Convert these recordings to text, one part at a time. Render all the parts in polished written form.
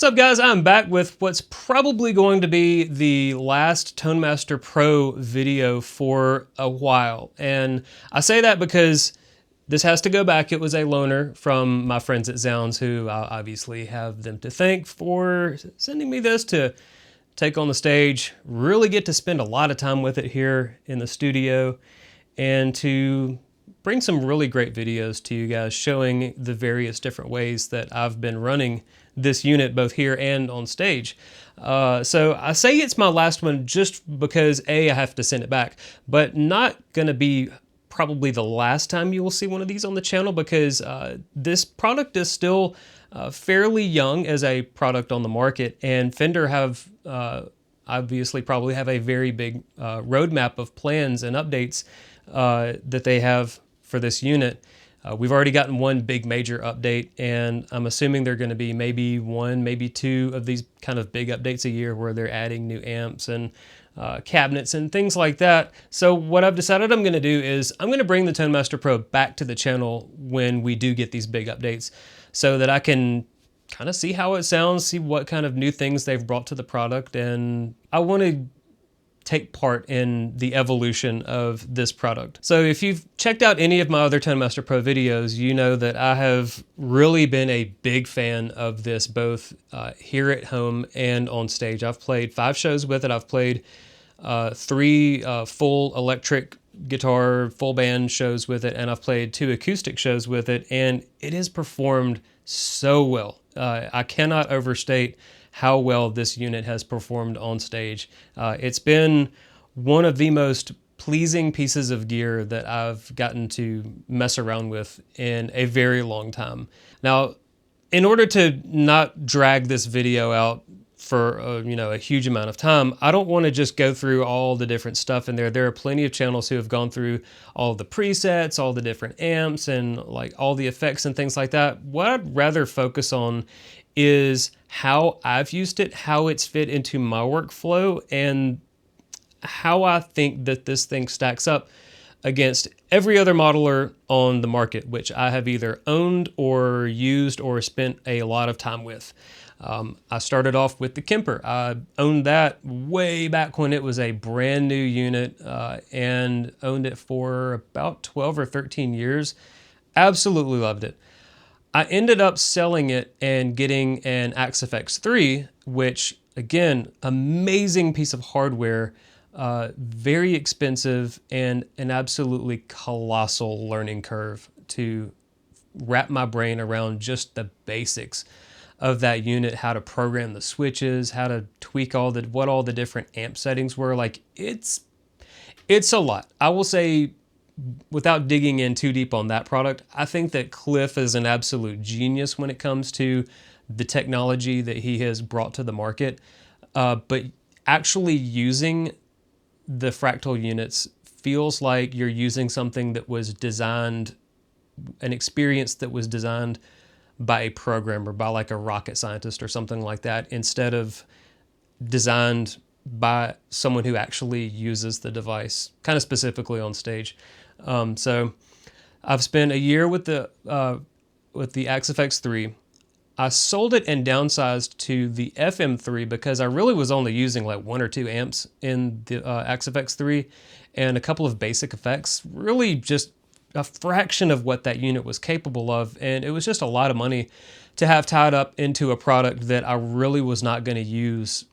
What's up, guys? I'm back with what's probably going to be the last Tonemaster Pro video for a while. And I say that because this has to go back. It was a loaner from my friends at Zzounds, who I obviously have them to thank for sending me this to take on the stage, really get to spend a lot of time with it here in the studio, and to bring some really great videos to you guys showing the various different ways that I've been running this unit both here and on stage. So I say it's my last one just because I have to send it back, but not gonna be probably the last time you will see one of these on the channel, because this product is still fairly young as a product on the market, and Fender have obviously probably have a very big roadmap of plans and updates that they have for this unit. We've already gotten one big major update, and I'm assuming they're going to be maybe one, maybe two of these kind of big updates a year where they're adding new amps and cabinets and things like that. So what I've decided I'm going to do is I'm going to bring the Tonemaster Pro back to the channel when we do get these big updates, so that I can kind of see how it sounds, see what kind of new things they've brought to the product, and I want to take part in the evolution of this product. So if you've checked out any of my other Tonemaster Pro videos, you know that I have really been a big fan of this, both here at home and on stage. I've played 5 shows with it. I've played 3 full electric guitar full band shows with it, and I've played 2 acoustic shows with it, and it has performed so well. I cannot overstate how well this unit has performed on stage. It's been one of the most pleasing pieces of gear that I've gotten to mess around with in a very long time. Now, in order to not drag this video out for a huge amount of time, I don't want to just go through all the different stuff in there. There are plenty of channels who have gone through all the presets, all the different amps, and like all the effects and things like that. What I'd rather focus on is how I've used it, how it's fit into my workflow, and how I think that this thing stacks up against every other modeler on the market, which I have either owned or used or spent a lot of time with. I started off with the Kemper. I owned that way back when it was a brand new unit, and owned it for about 12 or 13 years. Absolutely loved it. I ended up selling it and getting an Axe-FX3, which, again, amazing piece of hardware, very expensive, and an absolutely colossal learning curve to wrap my brain around just the basics of that unit, how to program the switches, how to tweak what all the different amp settings were. Like, it's a lot. I will say, without digging in too deep on that product, I think that Cliff is an absolute genius when it comes to the technology that he has brought to the market. But actually using the Fractal units feels like you're using something that was designed, an experience that was designed by a programmer, by like a rocket scientist or something like that, instead of designed by someone who actually uses the device, kind of specifically on stage. So I've spent a year with the Axe-FX3. I sold it and downsized to the FM3 because I really was only using like 1 or 2 amps in the Axe-FX3 and a couple of basic effects, really just a fraction of what that unit was capable of. And it was just a lot of money to have tied up into a product that I really was not going to use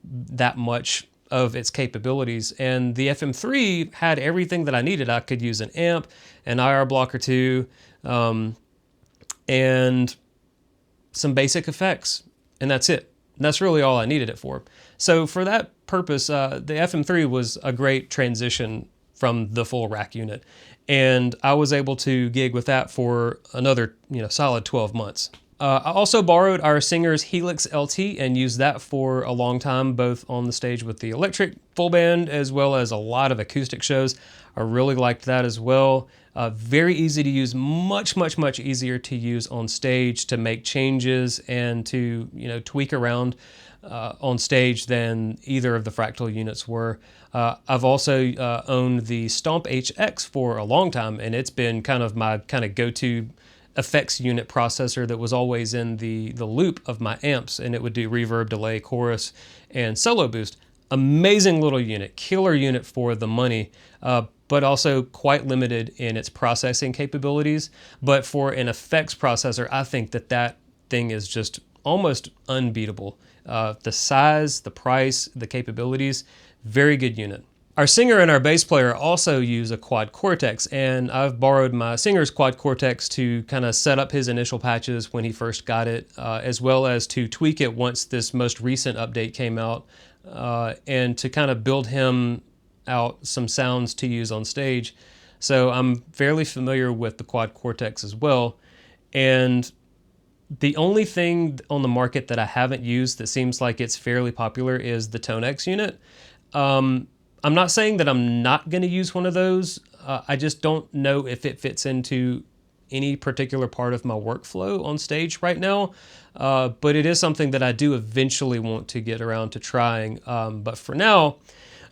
that much of its capabilities. And the FM3 had everything that I needed. I could use an amp, an IR block or 2, and some basic effects, and that's it. And that's really all I needed it for. So for that purpose, the FM3 was a great transition from the full rack unit, and I was able to gig with that for another solid 12 months. I also borrowed our Singer's Helix LT and used that for a long time, both on the stage with the electric full band as well as a lot of acoustic shows. I really liked that as well. Very easy to use, much easier to use on stage to make changes and to tweak around on stage than either of the Fractal units were. I've also owned the Stomp HX for a long time, and it's been kind of my go-to effects unit processor that was always in the loop of my amps, and it would do reverb, delay, chorus, and solo boost. Amazing little unit, killer unit for the money, but also quite limited in its processing capabilities. But for an effects processor, I think that that thing is just almost unbeatable. The size, the price, the capabilities, very good unit. Our singer and our bass player also use a quad cortex, and I've borrowed my singer's quad cortex to kind of set up his initial patches when he first got it, as well as to tweak it once this most recent update came out, and to kind of build him out some sounds to use on stage. So I'm fairly familiar with the quad cortex as well. And the only thing on the market that I haven't used that seems like it's fairly popular is the Tonex unit. I'm not saying that I'm not going to use one of those. I just don't know if it fits into any particular part of my workflow on stage right now. But it is something that I do eventually want to get around to trying. But for now,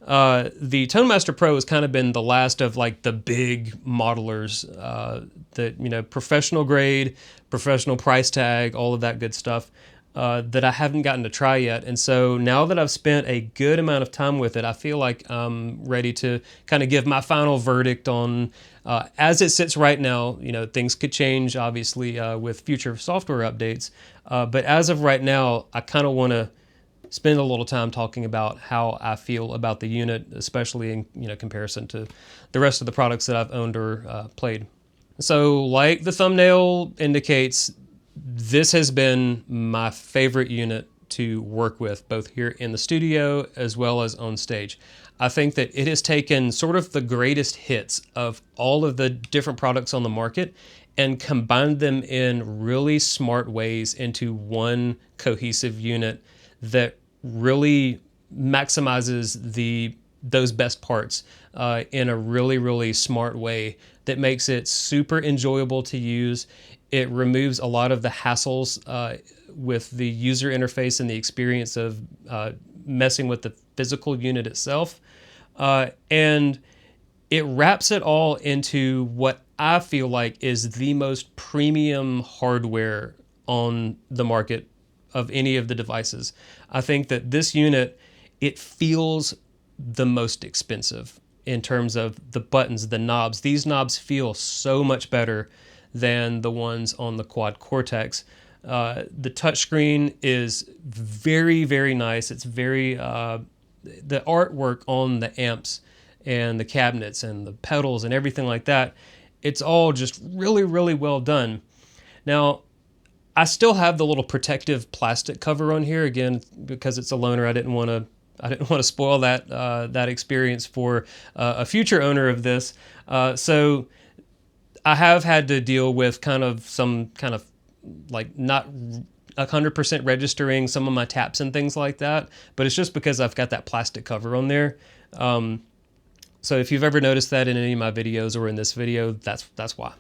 the Tonemaster Pro has kind of been the last of like the big modelers, that, you know, professional grade, professional price tag, all of that good stuff. That I haven't gotten to try yet. And so now that I've spent a good amount of time with it, I feel like I'm ready to kind of give my final verdict on, as it sits right now. You know, things could change obviously with future software updates. But as of right now, I kind of want to spend a little time talking about how I feel about the unit, especially in, you know, comparison to the rest of the products that I've owned or played. So like the thumbnail indicates, this has been my favorite unit to work with, both here in the studio as well as on stage. I think that it has taken sort of the greatest hits of all of the different products on the market and combined them in really smart ways into one cohesive unit that really maximizes those best parts in a really, really smart way that makes it super enjoyable to use. It removes a lot of the hassles with the user interface and the experience of messing with the physical unit itself. And it wraps it all into what I feel like is the most premium hardware on the market of any of the devices. I think that this unit, it feels the most expensive in terms of the buttons, the knobs. These knobs feel so much better than the ones on the quad cortex. The touchscreen is very, very nice. It's very, the artwork on the amps and the cabinets and the pedals and everything like that, it's all just really, really well done. Now, I still have the little protective plastic cover on here, again, because it's a loaner. I didn't want to spoil that experience for a future owner of this. So I have had to deal with kind of some kind of like not 100% registering some of my taps and things like that, but it's just because I've got that plastic cover on there. So if you've ever noticed that in any of my videos or in this video, that's why.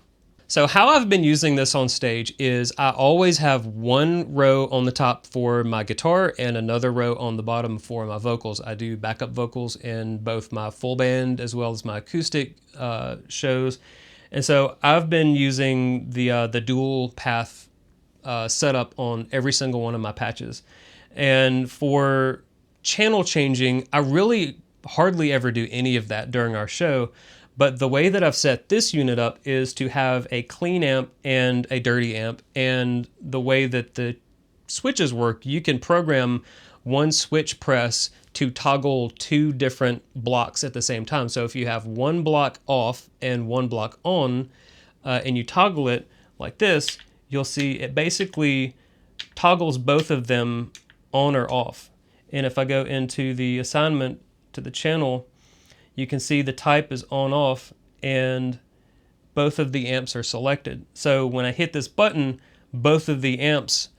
So how I've been using this on stage is I always have one row on the top for my guitar and another row on the bottom for my vocals. I do backup vocals in both my full band as well as my acoustic shows. And so I've been using the dual path setup on every single one of my patches. And for channel changing, I really hardly ever do any of that during our show. But the way that I've set this unit up is to have a clean amp and a dirty amp. And the way that the switches work, you can program one switch press to toggle two different blocks at the same time. So if you have one block off and one block on, and you toggle it like this, you'll see it basically toggles both of them on or off. And if I go into the assignment to the channel, you can see the type is on off and both of the amps are selected. So when I hit this button, both of the amps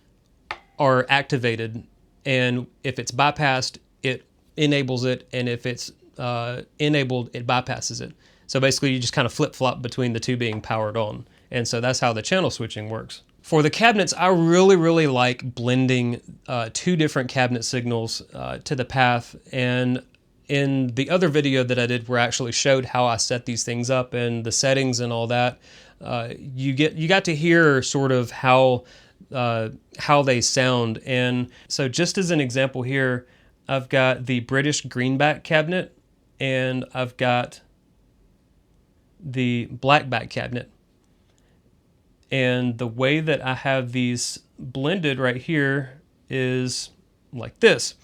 are activated, and if it's bypassed, it enables it, and if it's enabled, it bypasses it. So basically you just kind of flip-flop between the two being powered on. And so that's how the channel switching works. For the cabinets, I really, really like blending two different cabinet signals to the path. And in the other video that I did where I actually showed how I set these things up and the settings and all that, you got to hear sort of how they sound. And so just as an example here, I've got the British greenback cabinet and I've got the blackback cabinet. And the way that I have these blended right here is like this.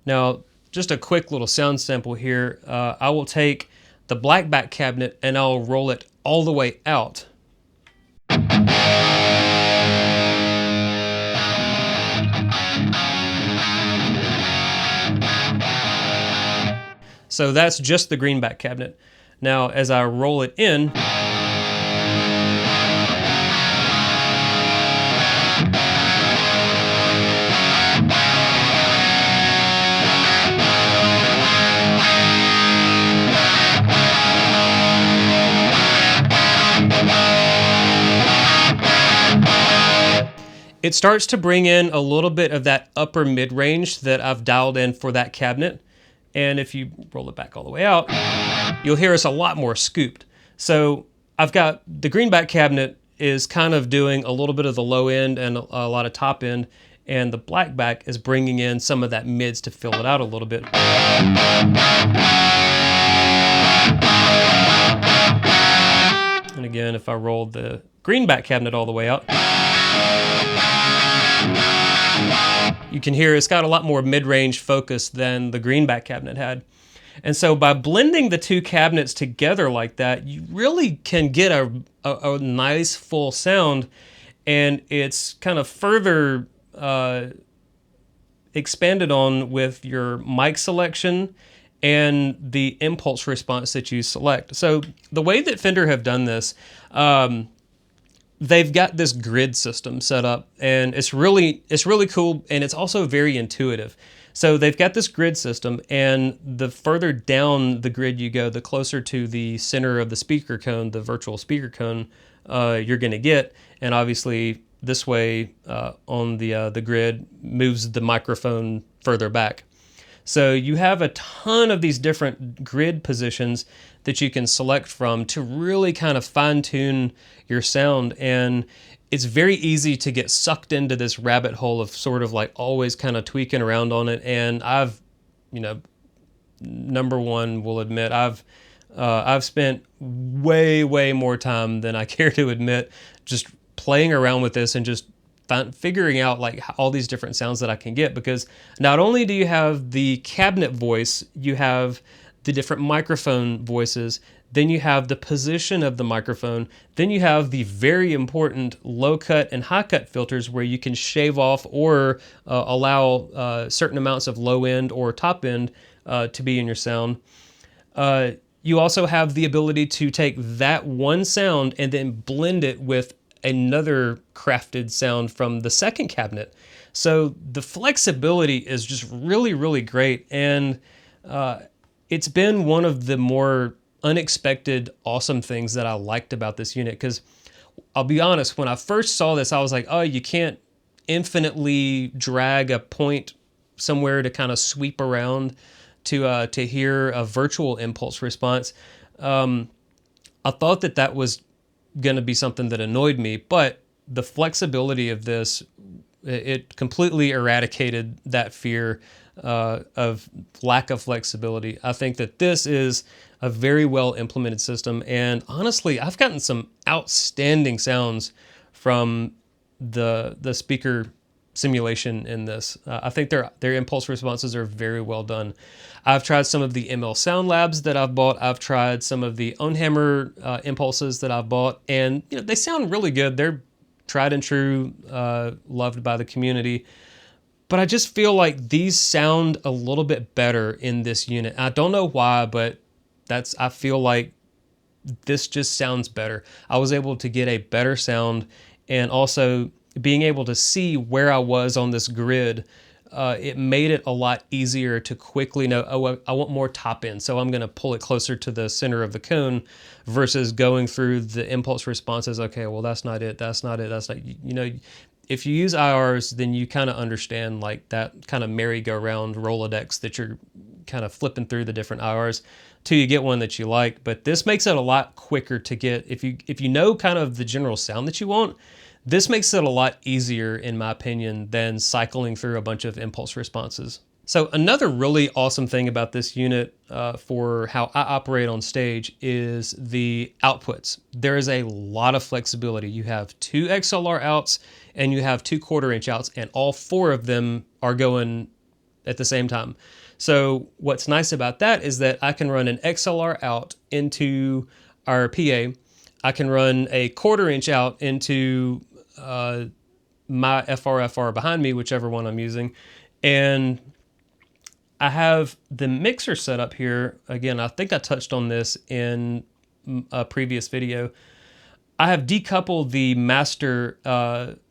Now, just a quick little sound sample here. I will take the blackback cabinet and I'll roll it all the way out. So that's just the greenback cabinet. Now, as I roll it in, it starts to bring in a little bit of that upper mid-range that I've dialed in for that cabinet. And if you roll it back all the way out, you'll hear us a lot more scooped. So I've got the greenback cabinet is kind of doing a little bit of the low end and a lot of top end, and the blackback is bringing in some of that mids to fill it out a little bit. And again, if I roll the greenback cabinet all the way out, you can hear it's got a lot more mid-range focus than the greenback cabinet had. And so by blending the two cabinets together like that, you really can get a nice full sound, and it's kind of further expanded on with your mic selection and the impulse response that you select. So the way that Fender have done this, they've got this grid system set up, and it's really cool, and it's also very intuitive. So they've got this grid system, and the further down the grid you go, the closer to the center of the speaker cone, the virtual speaker cone, you're going to get. And obviously, this way on the grid moves the microphone further back. So you have a ton of these different grid positions that you can select from to really kind of fine-tune your sound. And it's very easy to get sucked into this rabbit hole of sort of like always kind of tweaking around on it. And I've, number one, will admit, I've spent way more time than I care to admit just playing around with this and just figuring out like all these different sounds that I can get, because not only do you have the cabinet voice, you have the different microphone voices, then you have the position of the microphone, then you have the very important low cut and high cut filters where you can shave off or allow certain amounts of low end or top end to be in your sound. You also have the ability to take that one sound and then blend it with another crafted sound from the second cabinet. So the flexibility is just really great, and it's been one of the more unexpected awesome things that I liked about this unit, because I'll be honest, when I first saw this, I was like, oh, you can't infinitely drag a point somewhere to kind of sweep around to hear a virtual impulse response. I thought that was going to be something that annoyed me, but the flexibility of this, it completely eradicated that fear of lack of flexibility. I think that this is a very well implemented system, and honestly, I've gotten some outstanding sounds from the speaker simulation in this. I think their impulse responses are very well done. I've tried some of the ML Sound Labs that I've bought. I've tried some of the Ownhammer impulses that I've bought, and they sound really good. They're tried and true, loved by the community. But I just feel like these sound a little bit better in this unit. I don't know why, but I feel like this just sounds better. I was able to get a better sound, and also being able to see where I was on this grid, it made it a lot easier to quickly know, oh, I want more top end, so I'm going to pull it closer to the center of the cone, versus going through the impulse responses. Okay, well, that's not it, that's not it, that's not, if you use IRs, then you kind of understand like that kind of merry-go-round Rolodex that you're kind of flipping through the different IRs till you get one that you like. But this makes it a lot quicker to get. If you know kind of the general sound that you want, this makes it a lot easier, in my opinion, than cycling through a bunch of impulse responses. So another really awesome thing about this unit for how I operate on stage is the outputs. There is a lot of flexibility. You have 2 XLR outs and you have 2 1/4-inch outs, and all 4 of them are going at the same time. So what's nice about that is that I can run an XLR out into our PA. I can run a 1/4-inch out into my FRFR behind me, whichever one I'm using, and I have the mixer set up here. Again, I think I touched on this in a previous video. I have decoupled the master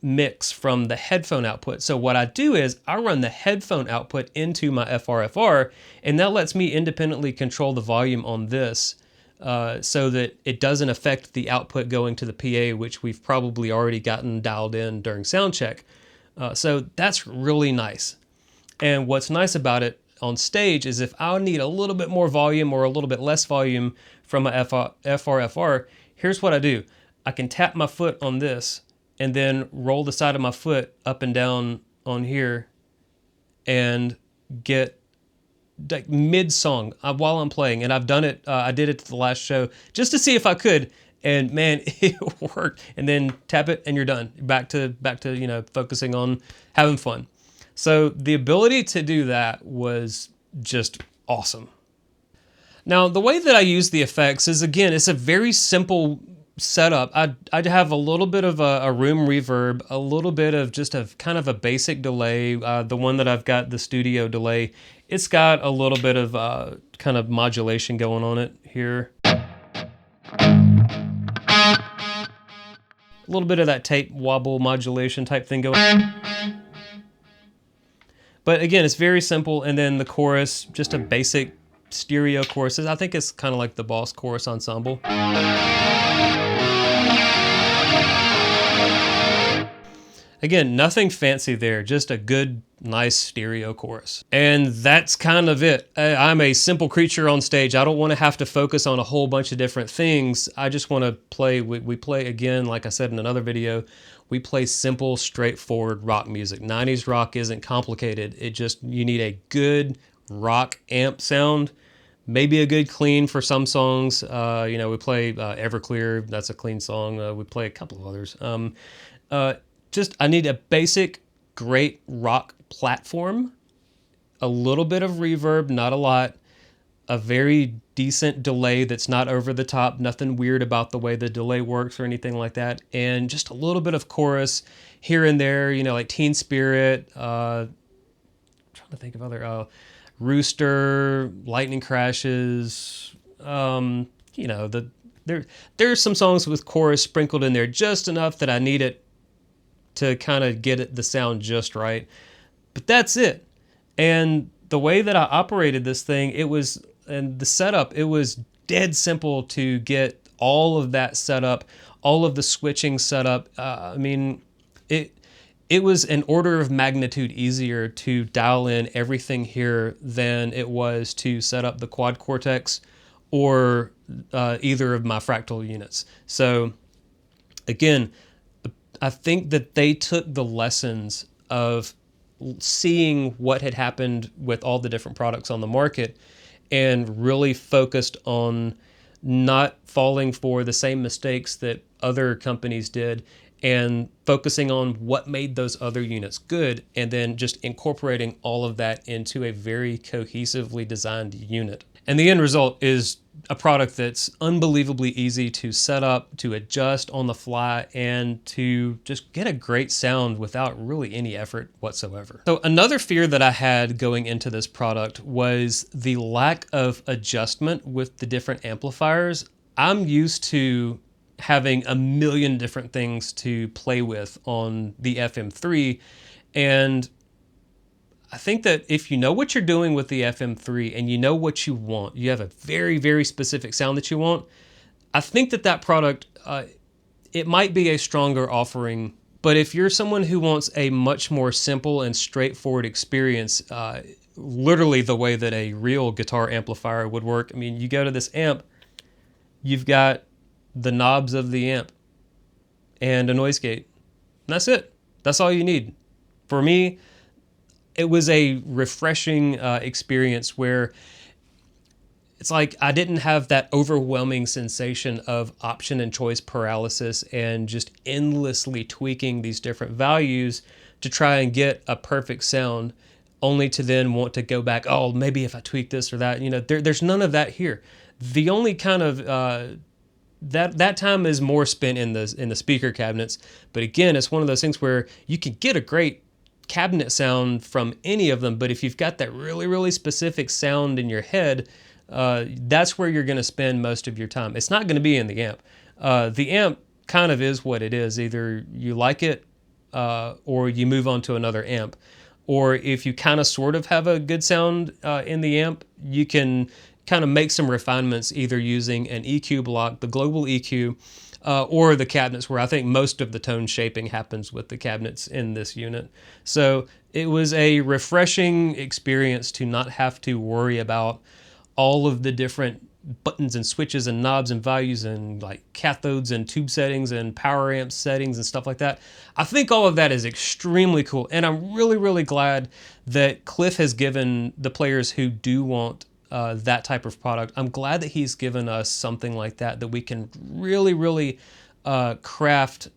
mix from the headphone output. So what I do is I run the headphone output into my FRFR, and that lets me independently control the volume on this so that it doesn't affect the output going to the PA, which we've probably already gotten dialed in during sound check. So that's really nice. And what's nice about it on stage is if I need a little bit more volume or a little bit less volume from a FRFR, here's what I do. I can tap my foot on this and then roll the side of my foot up and down on here and get like mid-song while I'm playing. And I've done it, I did it to the last show just to see if I could, and man, it worked. And then tap it and you're done. Back to you know, focusing on having fun. So the ability to do that was just awesome. Now, the way that I use the effects is, again, it's a very simple setup. I'd have a little bit of a room reverb, a little bit of just a kind of a basic delay. The one that I've got, the studio delay, it's got a little bit of kind of modulation going on it here. A little bit of that tape wobble modulation type thing going on. But again, it's very simple. And then the chorus, just a basic stereo chorus. I think it's kind of like the Boss chorus ensemble. Again, nothing fancy there, just a good, nice stereo chorus. And that's kind of it. I'm a simple creature on stage. I don't want to have to focus on a whole bunch of different things. I just want to play, we play, again, like I said in another video, we play simple, straightforward rock music. 90s rock isn't complicated. It just, you need a good rock amp sound, maybe a good clean for some songs. You know, we play Everclear, that's a clean song. We play a couple of others. Just, I need a basic, great rock platform, a little bit of reverb, not a lot, a very decent delay that's not over the top, nothing weird about the way the delay works or anything like that, and just a little bit of chorus here and there, you know, like Teen Spirit, trying to think of other, Rooster, Lightning Crashes, you know, there's some songs with chorus sprinkled in there just enough that I need it to kind of get it, the sound just right. But that's it. And the way that I operated this thing, and the setup, it was dead simple to get all of that set up, all of the switching set up. I mean, it was an order of magnitude easier to dial in everything here than it was to set up the quad cortex or either of my fractal units. So again, I think that they took the lessons of seeing what had happened with all the different products on the market and really focused on not falling for the same mistakes that other companies did and focusing on what made those other units good, and then just incorporating all of that into a very cohesively designed unit. And the end result is a product that's unbelievably easy to set up, to adjust on the fly, and to just get a great sound without really any effort whatsoever. So another fear that I had going into this product was the lack of adjustment with the different amplifiers. I'm used to having a million different things to play with on the FM3, and I think that if you know what you're doing with the FM3 and you know what you want, you have a very, very specific sound that you want, I think that that product, it might be a stronger offering But if you're someone who wants a much more simple and straightforward experience, literally the way that a real guitar amplifier would work, I mean, you go to this amp, you've got the knobs of the amp and a noise gate. And that's it. That's all you need. For me, it was a refreshing experience where it's like I didn't have that overwhelming sensation of option and choice paralysis and just endlessly tweaking these different values to try and get a perfect sound, only to then want to go back, oh, maybe if I tweak this or that. You know, there's none of that here. The only kind of that time is more spent in the speaker cabinets. But again, it's one of those things where you can get a great cabinet sound from any of them, but if you've got that really, really specific sound in your head, that's where you're going to spend most of your time. It's not going to be in the amp. The amp kind of is what it is. Either you like it or you move on to another amp. Or if you kind of sort of have a good sound in the amp, you can kind of make some refinements either using an EQ block, the global EQ, or the cabinets, where I think most of the tone shaping happens with the cabinets in this unit. So it was a refreshing experience to not have to worry about all of the different buttons and switches and knobs and values and like cathodes and tube settings and power amp settings and stuff like that. I think all of that is extremely cool, and I'm really, really glad that Cliff has given the players who do want that type of product, I'm glad that he's given us something like that we can really, really craft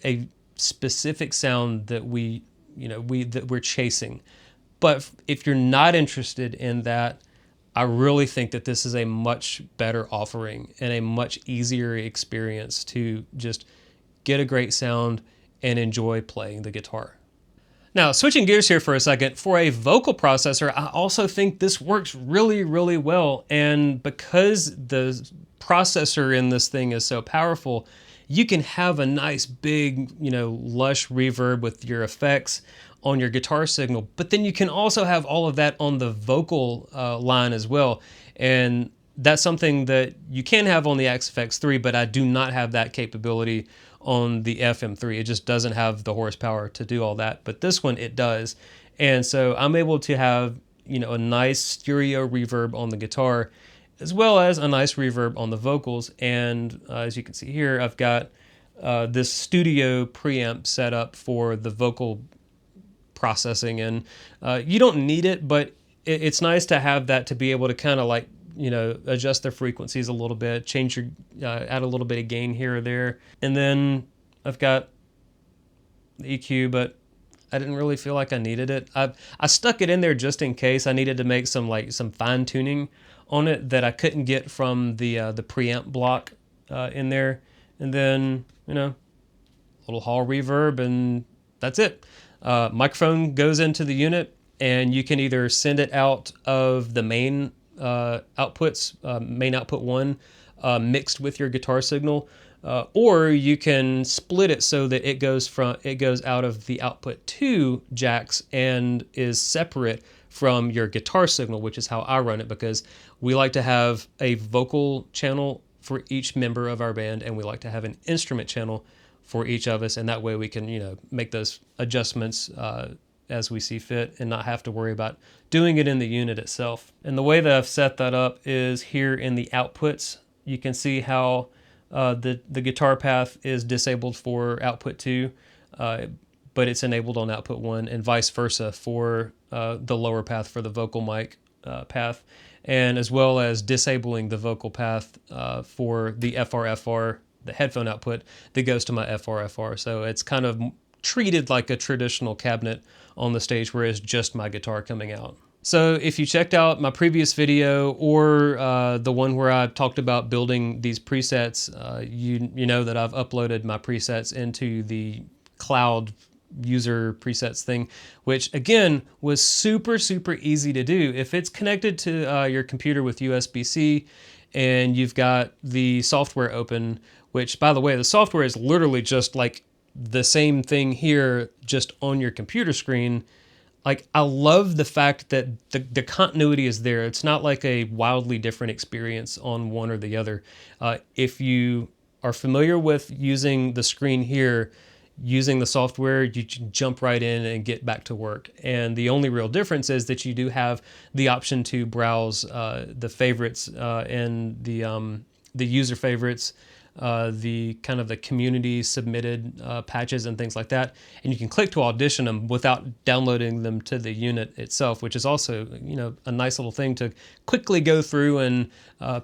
a specific sound that we're chasing. But if you're not interested in that, I really think that this is a much better offering and a much easier experience to just get a great sound and enjoy playing the guitar. Now, switching gears here for a second, for a vocal processor, I also think this works really, really well. And because the processor in this thing is so powerful, you can have a nice big, lush reverb with your effects on your guitar signal, but then you can also have all of that on the vocal line as well. And that's something that you can have on the XFX3, but I do not have that capability on the FM3. It just doesn't have the horsepower to do all that, but this one it does. And so I'm able to have, a nice stereo reverb on the guitar, as well as a nice reverb on the vocals. And as you can see here, I've got this studio preamp set up for the vocal processing, and you don't need it, but it's nice to have that to be able to kind of like adjust their frequencies a little bit, change your, add a little bit of gain here or there. And then I've got the EQ, but I didn't really feel like I needed it. I stuck it in there just in case I needed to make some fine tuning on it that I couldn't get from the preamp block in there. And then, little hall reverb, and that's it. Microphone goes into the unit, and you can either send it out of the main outputs, main output 1, mixed with your guitar signal, or you can split it so that it goes out of the output 2 jacks and is separate from your guitar signal, which is how I run it, because we like to have a vocal channel for each member of our band, and we like to have an instrument channel for each of us, and that way we can make those adjustments as we see fit and not have to worry about doing it in the unit itself. And the way that I've set that up is here in the outputs. You can see how the guitar path is disabled for output 2, but it's enabled on output 1, and vice versa for the lower path for the vocal mic path, and as well as disabling the vocal path for the FRFR, the headphone output that goes to my FRFR. So it's kind of treated like a traditional cabinet on the stage, where it's just my guitar coming out. So if you checked out my previous video, or the one where I talked about building these presets, you know that I've uploaded my presets into the cloud user presets thing, which again was super, super easy to do. If it's connected to your computer with USB-C and you've got the software open, which by the way, the software is literally just like the same thing here, just on your computer screen. Like, I love the fact that the continuity is there. It's not like a wildly different experience on one or the other. If you are familiar with using the screen here, using the software, you jump right in and get back to work. And the only real difference is that you do have the option to browse the favorites and the user favorites, the kind of the community submitted patches and things like that, and you can click to audition them without downloading them to the unit itself, which is also, you know, a nice little thing to quickly go through and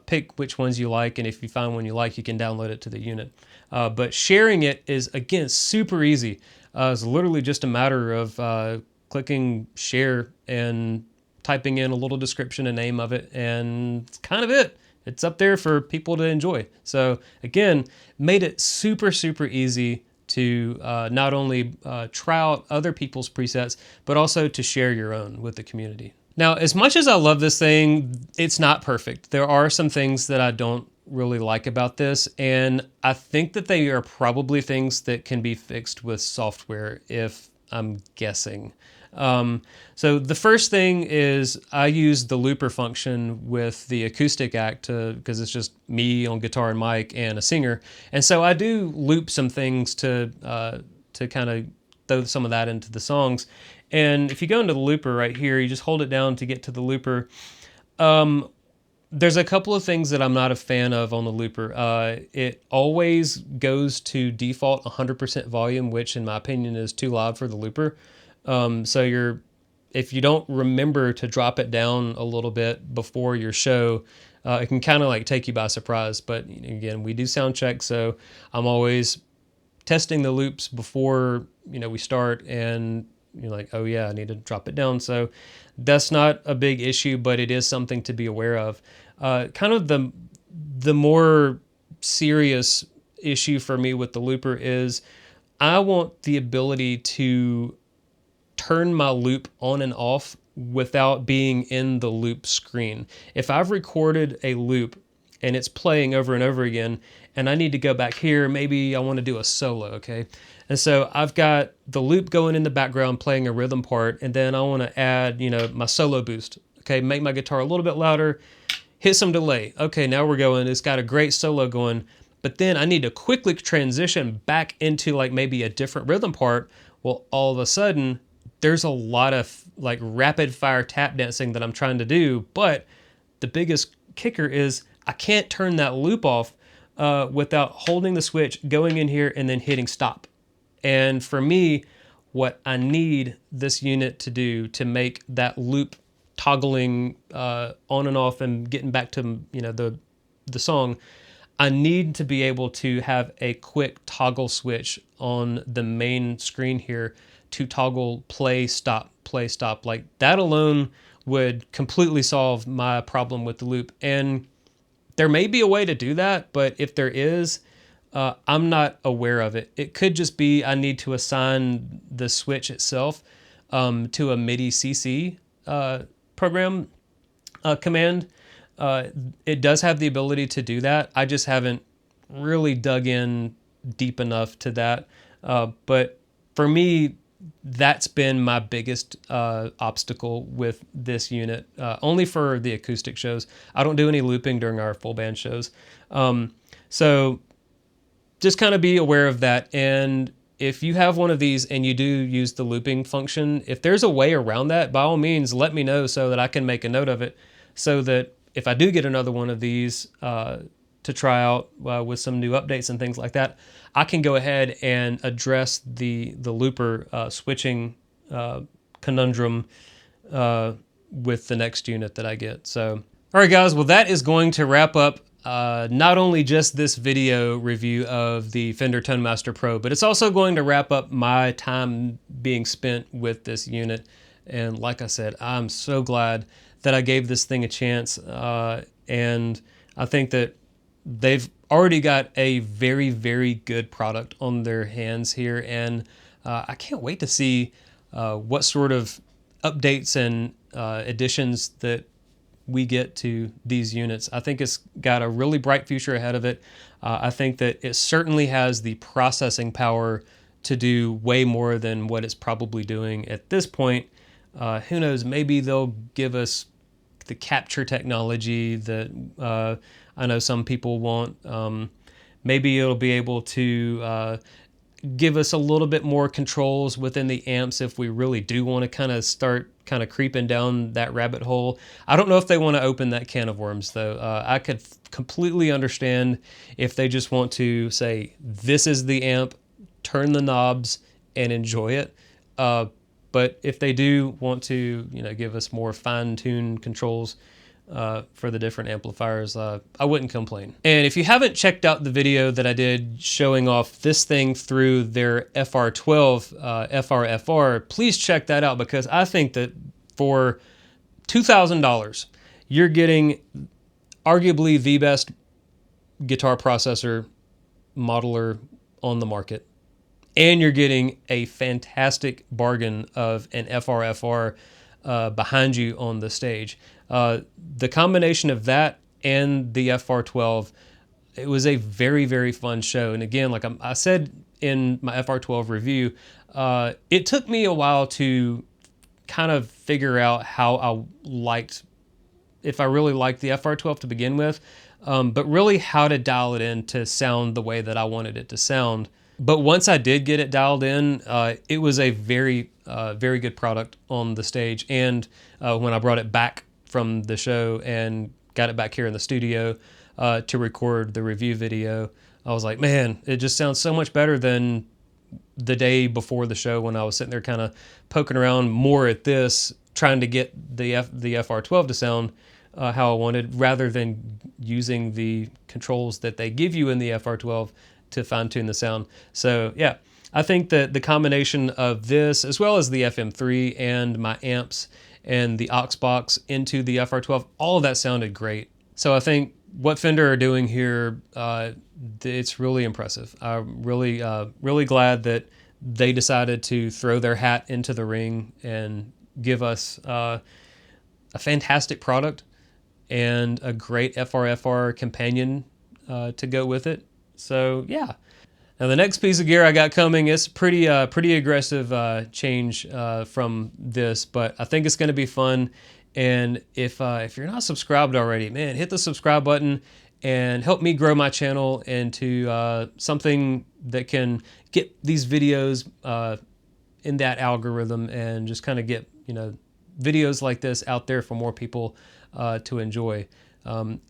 pick which ones you like, and if you find one you like, you can download it to the unit. But sharing it is, again, super easy. It's literally just a matter of clicking share and typing in a little description and name of it, and it's kind of it. It's up there for people to enjoy. So again, made it super, super easy to not only try out other people's presets, but also to share your own with the community. Now, as much as I love this thing, it's not perfect. There are some things that I don't really like about this, and I think that they are probably things that can be fixed with software, if I'm guessing. So the first thing is I use the looper function with the acoustic act because it's just me on guitar and mic and a singer. And so I do loop some things to kind of throw some of that into the songs. And if you go into the looper right here, you just hold it down to get to the looper. There's a couple of things that I'm not a fan of on the looper. It always goes to default 100% volume, which in my opinion is too loud for the looper. So if you don't remember to drop it down a little bit before your show, it can kind of like take you by surprise. But again, we do sound check, so I'm always testing the loops before, you know, we start, and you're like, oh yeah, I need to drop it down. So that's not a big issue, but it is something to be aware of. Kind of the more serious issue for me with the looper is I want the ability to turn my loop on and off without being in the loop screen. If I've recorded a loop and it's playing over and over again, and I need to go back here, maybe I want to do a solo, okay? And so I've got the loop going in the background playing a rhythm part, and then I want to add, you know, my solo boost, okay? Make my guitar a little bit louder, hit some delay. Okay, now we're going, it's got a great solo going, but then I need to quickly transition back into like maybe a different rhythm part. Well, all of a sudden, there's a lot of like rapid fire tap dancing that I'm trying to do, but the biggest kicker is I can't turn that loop off without holding the switch, going in here, and then hitting stop. And for me, what I need this unit to do to make that loop toggling on and off and getting back to, you know, the song, I need to be able to have a quick toggle switch on the main screen here to toggle play, stop, play, stop. Like that alone would completely solve my problem with the loop. And there may be a way to do that, but if there is, I'm not aware of it. It could just be I need to assign the switch itself to a MIDI CC program command. It does have the ability to do that. I just haven't really dug in deep enough to that. But for me, that's been my biggest obstacle with this unit, only for the acoustic shows. I don't do any looping during our full band shows. So just kind of be aware of that. And if you have one of these and you do use the looping function, if there's a way around that, by all means, let me know so that I can make a note of it, so that if I do get another one of these to try out with some new updates and things like that, I can go ahead and address the looper switching conundrum with the next unit that I get. So, all right, guys, well, that is going to wrap up not only just this video review of the Fender Tonemaster Pro, but it's also going to wrap up my time being spent with this unit. And like I said, I'm so glad that I gave this thing a chance. And I think that they've already got a very, very good product on their hands here. And I can't wait to see what sort of updates and additions that we get to these units. I think it's got a really bright future ahead of it. I think that it certainly has the processing power to do way more than what it's probably doing at this point. Who knows, maybe they'll give us the capture technology that I know some people want. Maybe it'll be able to give us a little bit more controls within the amps if we really do want to kind of start kind of creeping down that rabbit hole. I don't know if they want to open that can of worms though. I could completely understand if they just want to say, this is the amp, turn the knobs and enjoy it. But if they do want to, you know, give us more fine-tuned controls for the different amplifiers, I wouldn't complain. And if you haven't checked out the video that I did showing off this thing through their FR12 FRFR, please check that out, because I think that for $2,000, you're getting arguably the best guitar processor modeler on the market. And you're getting a fantastic bargain of an FRFR behind you on the stage. The combination of that and the FR12, it was a very, very fun show. And again, like I said in my FR12 review, it took me a while to kind of figure out how I liked, if I really liked the FR12 to begin with, but really how to dial it in to sound the way that I wanted it to sound. But once I did get it dialed in, it was a very, very good product on the stage. And when I brought it back from the show and got it back here in the studio to record the review video, I was like, man, it just sounds so much better than the day before the show when I was sitting there kind of poking around more at this, trying to get the FR12 to sound how I wanted, rather than using the controls that they give you in the FR12 to fine-tune the sound. So yeah, I think that the combination of this, as well as the FM3 and my amps and the aux box into the FR12, all of that sounded great. So I think what Fender are doing here, it's really impressive. I'm really, really glad that they decided to throw their hat into the ring and give us a fantastic product and a great FRFR companion to go with it. So yeah. Now the next piece of gear I got coming is pretty aggressive change from this, but I think it's going to be fun. And if you're not subscribed already, man, hit the subscribe button and help me grow my channel into something that can get these videos in that algorithm and just kind of get, you know, videos like this out there for more people to enjoy.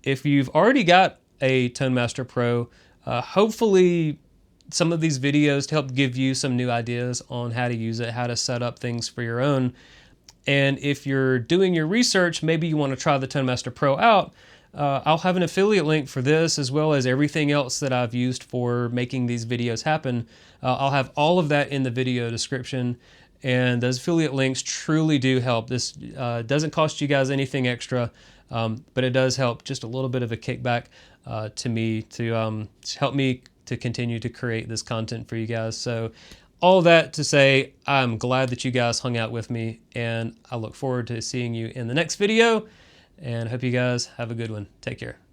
If you've already got a Tonemaster Pro, hopefully some of these videos to help give you some new ideas on how to use it, how to set up things for your own. And if you're doing your research, maybe you want to try the Tonemaster Pro out, I'll have an affiliate link for this, as well as everything else that I've used for making these videos happen. I'll have all of that in the video description, and those affiliate links truly do help. This doesn't cost you guys anything extra, but it does help just a little bit of a kickback to me to help me to continue to create this content for you guys. So all that to say, I'm glad that you guys hung out with me, and I look forward to seeing you in the next video, and I hope you guys have a good one. Take care.